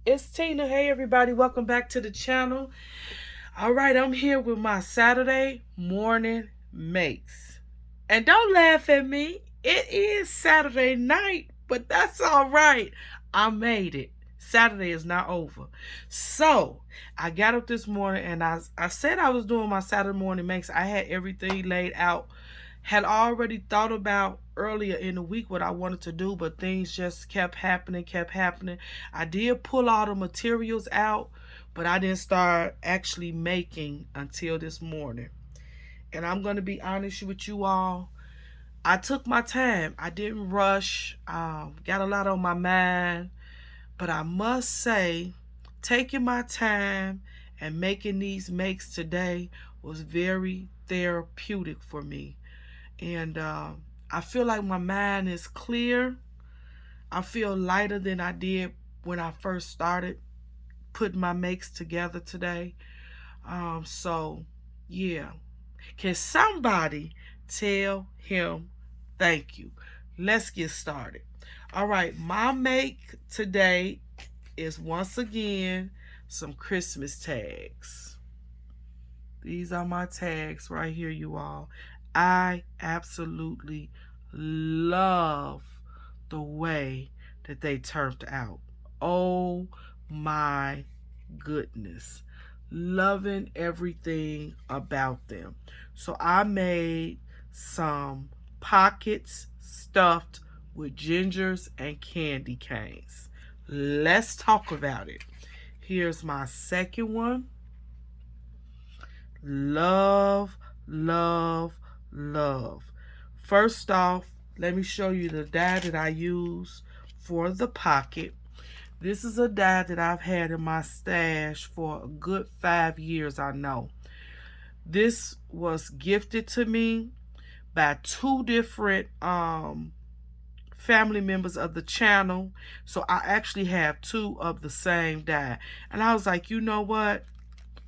It's Tina. Hey, everybody. Welcome back to the channel. All right, I'm here with my Saturday morning makes. And don't laugh at me. It is Saturday night, but that's all right. I made it. Saturday is not over. So, I got up this morning and I said I was doing my Saturday morning makes. I had everything laid out. Had already thought about earlier in the week what I wanted to do, but things just kept happening, kept happening. I did pull all the materials out, but I didn't start actually making until this morning. And I'm going to be honest with you all. I took my time. I didn't rush. Got a lot on my mind. But I must say, taking my time and making these makes today was very therapeutic for me. And I feel like my mind is clear. I feel lighter than I did when I first started putting my makes together today. So, yeah. Can somebody tell him thank you? Let's get started. All right, my make today is once again some Christmas tags. These are my tags right here, you all. I absolutely love the way that they turned out. Oh my goodness. Loving everything about them. So I made some pockets stuffed with gingers and candy canes. Let's talk about it. Here's my second one. Love, love, love. First off, let me show you the die that I use for the pocket. This is a die that I've had in my stash for a good 5 years, I know. This was gifted to me by two different family members of the channel. So I actually have two of the same die. And I was like, you know what?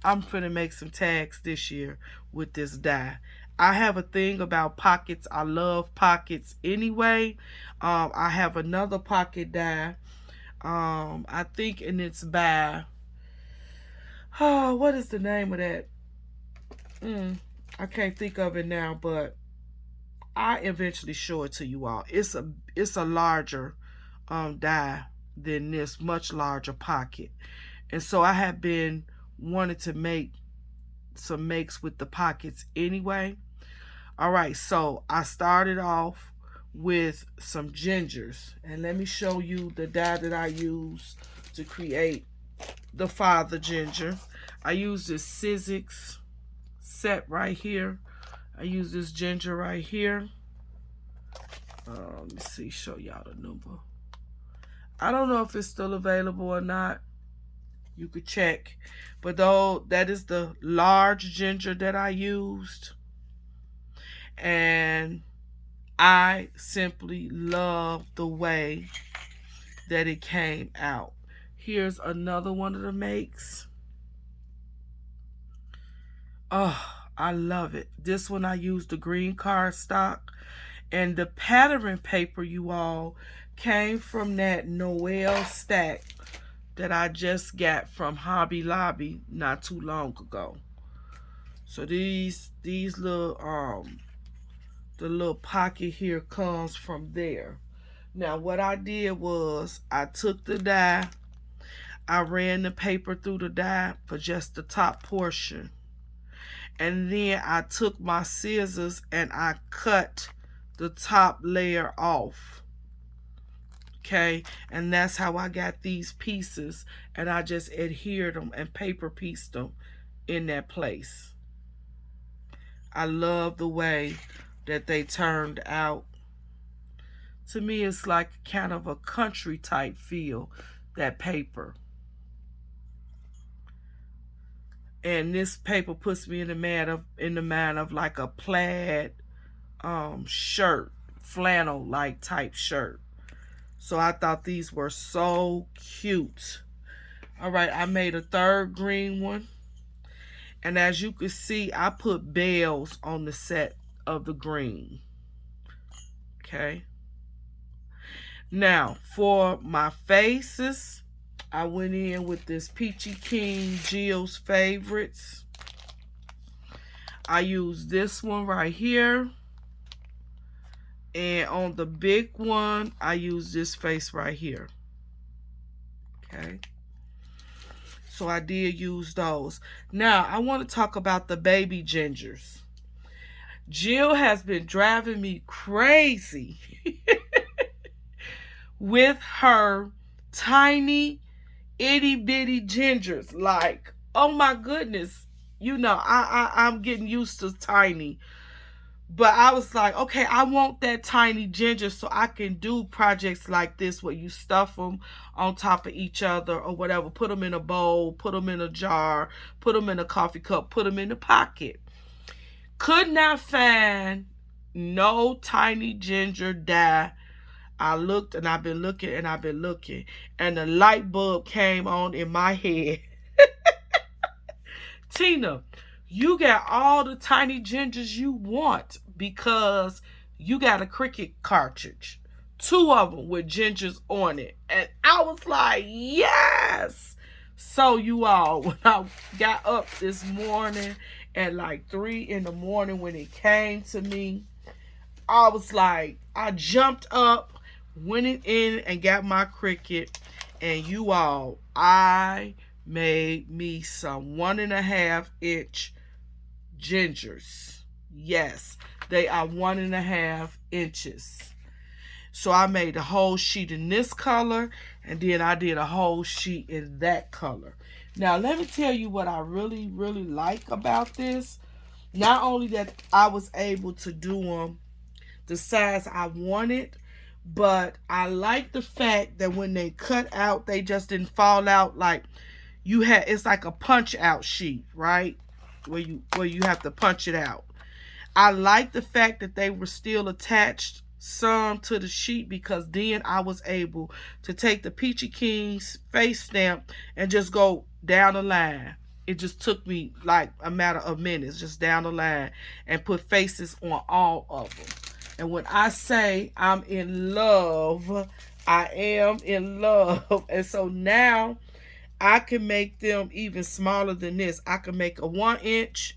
I'm finna make some tags this year with this die. I have a thing about pockets. I love pockets anyway. I have another pocket die. I think, and it's by, oh, what is the name of that? I can't think of it now, but I eventually show it to you all. It's a larger die than this, much larger pocket. And so I have been wanting to make some makes with the pockets anyway. All right, so I started off with some gingers. And let me show you the die that I use to create the father ginger. I use this Sizzix set right here. I use this ginger right here. Let me see, show y'all the number. I don't know if it's still available or not. You could check. But though that is the large ginger that I used. And I simply love the way that it came out. Here's another one of the makes. Oh, I love it. This one I used the green cardstock. And the pattern paper, you all, came from that Noel stack that I just got from Hobby Lobby not too long ago. So these little the little pocket here comes from there. Now what I did was I took the die, I ran the paper through the die for just the top portion. And then I took my scissors and I cut the top layer off. Okay, and that's how I got these pieces, and I just adhered them and paper pieced them in that place. I love the way that they turned out. To me, it's like kind of a country type feel, that paper. And this paper puts me in the mind of like a plaid shirt, flannel like type shirt. So I thought these were so cute. All right, I made a third green one. And as you can see, I put bells on the set of the green. Okay. Now, for my faces, I went in with this Peachy King Jill's Favorites. I used this one right here. And on the big one, I use this face right here. Okay. So I did use those. Now, I want to talk about the baby gingers. Jill has been driving me crazy with her tiny, itty bitty gingers. Like, oh my goodness. You know, I'm getting used to tiny. But I was like, okay, I want that tiny ginger so I can do projects like this where you stuff them on top of each other or whatever. Put them in a bowl, put them in a jar, put them in a coffee cup, put them in a pocket. Could not find no tiny ginger dye. I looked and I've been looking and I've been looking. And the light bulb came on in my head. Tina, you got all the tiny gingers you want because you got a Cricut cartridge. 2 of them with gingers on it. And I was like, yes. So you all, when I got up this morning at like 3 in the morning when it came to me, I was like, I jumped up, went in and got my Cricut. And you all, I made me some 1.5 inch gingers. Yes, they are 1.5 inches. So I made a whole sheet in this color, and then I did a whole sheet in that color. Now, let me tell you what I really, really like about this. Not only that I was able to do them the size I wanted, but I like the fact that when they cut out, they just didn't fall out like you had. It's like a punch out sheet, right? Where you have to punch it out. I like the fact that they were still attached some to the sheet because then I was able to take the Peachy King's face stamp and just go down the line. It just took me like a matter of minutes, just down the line and put faces on all of them. And when I say I'm in love, I am in love. And so now I can make them even smaller than this. I can make a 1 inch.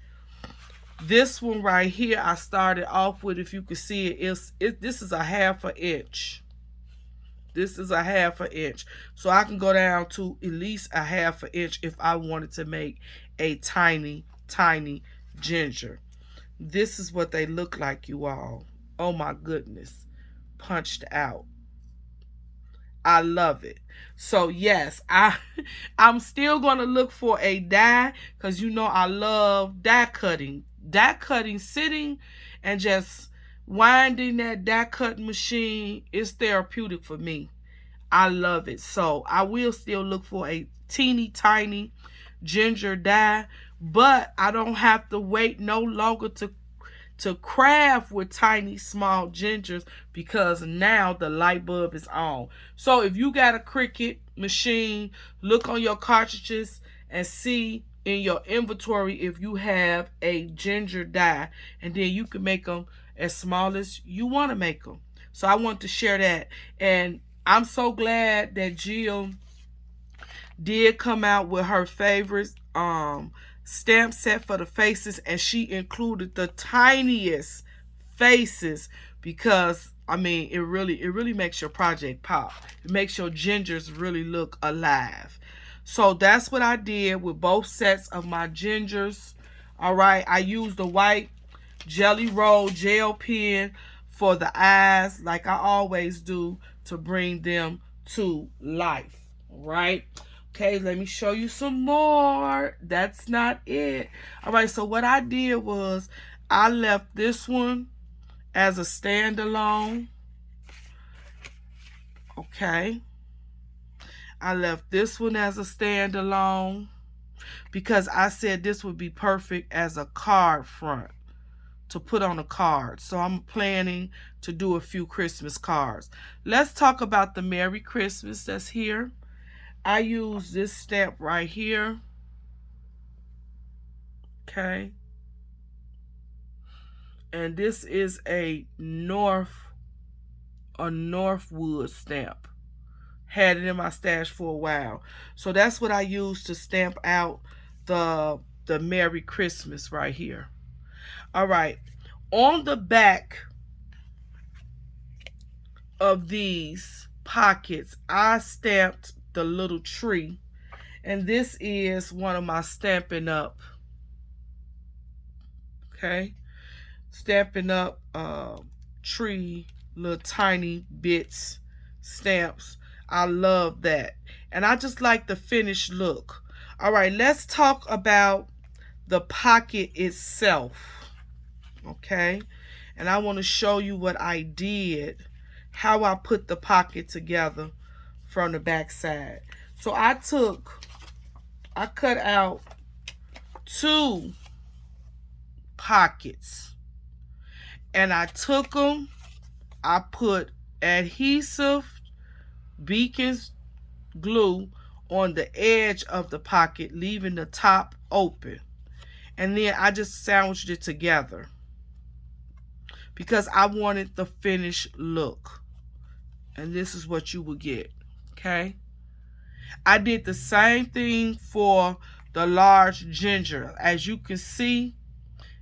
This one right here, I started off with, if you can see it, this is a 1/2 inch. This is a 1/2 inch. So I can go down to at least a 1/2 inch if I wanted to make a tiny, tiny ginger. This is what they look like, you all. Oh my goodness. Punched out. I love it. So yes, I'm still going to look for a die because you know I love die cutting. Die cutting, sitting and just winding that die cutting machine is therapeutic for me. I love it. So I will still look for a teeny tiny ginger die, but I don't have to wait no longer to craft with tiny small gingers because now the light bulb is on. So if you got a Cricut machine, look on your cartridges and see in your inventory if you have a ginger die, and then you can make them as small as you want to make them. So I want to share that, and I'm so glad that Jill did come out with her favorite stamp set for the faces, and she included the tiniest faces because I mean it really makes your project pop. It makes your gingers really look alive. So that's what I did with both sets of my gingers. All right, I used the white Jelly Roll gel pen for the eyes like I always do to bring them to life. All right. Okay, let me show you some more. That's not it. All right, so what I did was I left this one as a standalone. Okay. I left this one as a standalone because I said this would be perfect as a card front to put on a card. So I'm planning to do a few Christmas cards. Let's talk about the Merry Christmas that's here. I use this stamp right here. Okay. And this is a Northwood stamp. Had it in my stash for a while. So that's what I use to stamp out the Merry Christmas right here. All right. On the back of these pockets, I stamped the little tree. And this is one of my Stampin' Up. Okay. Stampin' Up tree, little tiny bits, stamps. I love that. And I just like the finished look. All right, let's talk about the pocket itself. Okay. And I want to show you what I did, how I put the pocket together from the back side. So I cut out 2 pockets and I took them, I put adhesive beacons glue on the edge of the pocket, leaving the top open. And then I just sandwiched it together because I wanted the finished look. And this is what you will get. Okay. I did the same thing for the large ginger. As you can see,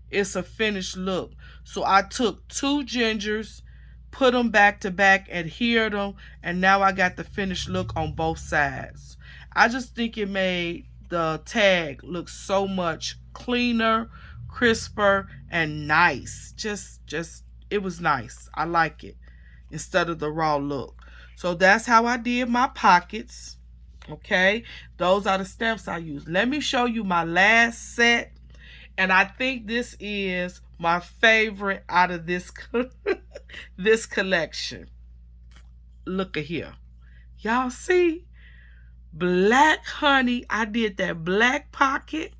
it's a finished look. So I took 2 gingers, put them back to back, adhered them, and now I got the finished look on both sides. I just think it made the tag look so much cleaner, crisper, and nice. Just it was nice. I like it instead of the raw look. So that's how I did my pockets. Okay, those are the stamps I used. Let me show you my last set. And I think this is my favorite out of this this collection. Look at here. Y'all see? Black honey. I did that black pocket.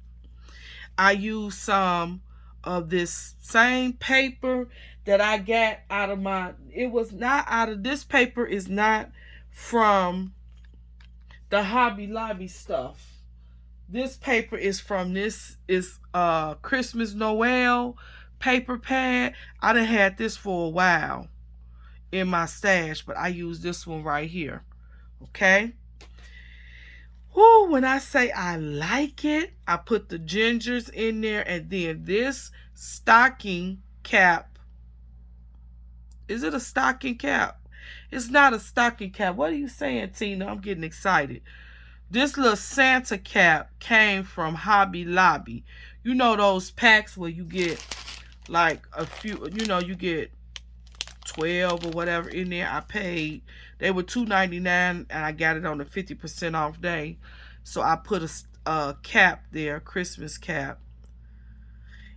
I used some of this same paper that I got out of my, it was not out of, this paper is not from the Hobby Lobby stuff. This paper is from Christmas Noel paper pad. I done had this for a while in my stash, but I use this one right here. Okay. Whoo, when I say I like it, I put the gingers in there, and then this stocking cap. Is it a stocking cap? It's not a stocking cap. What are you saying, Tina? I'm getting excited. This little Santa cap came from Hobby Lobby. You know those packs where you get like a few, you get 12 or whatever in there. I paid, they were $2.99 and I got it on a 50% off day. So I put a cap there, Christmas cap.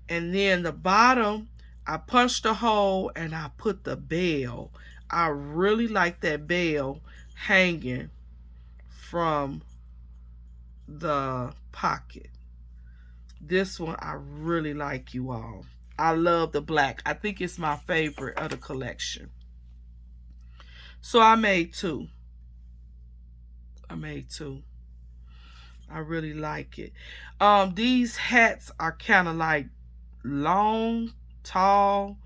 And then the bottom, I punched a hole and I put the bell. I really like that bell hanging from the pocket. This one I really like, you all. I love the black. I think it's my favorite of the collection. So I made 2. I really like it. These hats are kind of like long, tall,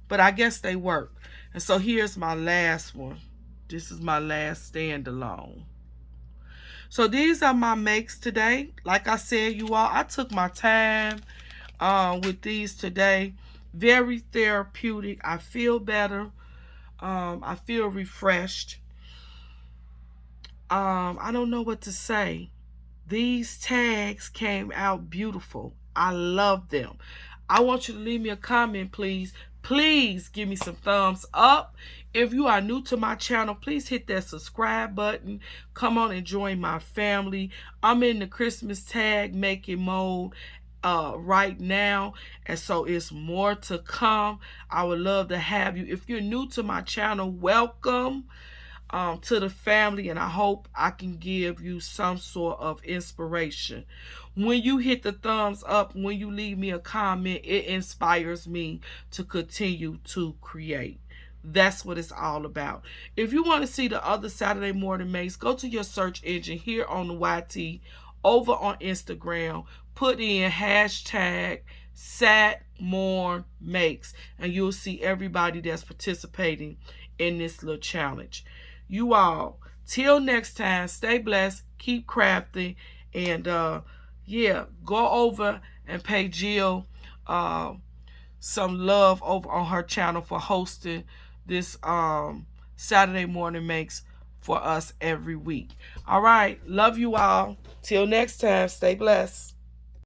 but I guess they work. And so here's my last one. This is my last standalone. So these are my makes today. Like I said, you all, I took my time with these today. Very therapeutic. I feel better. I feel refreshed. I don't know what to say. These tags came out beautiful. I love them. I want you to leave me a comment, please. Please give me some thumbs up. If you are new to my channel, please hit that subscribe button. Come on and join my family. I'm in the Christmas tag making mode right now, and so it's more to come. I would love to have you. If you're new to my channel, welcome to the family, and I hope I can give you some sort of inspiration. When you hit the thumbs up, when you leave me a comment, it inspires me to continue to create. That's what it's all about. If you want to see the other Saturday morning makes, go to your search engine here on the YT, over on Instagram, put in hashtag SatMornMakes, and you'll see everybody that's participating in this little challenge. You all Till next time, stay blessed, keep crafting, and yeah, go over and pay Jill uh, some love over on her channel for hosting this Saturday morning makes for us every week. All right, love you all. Till next time, stay blessed.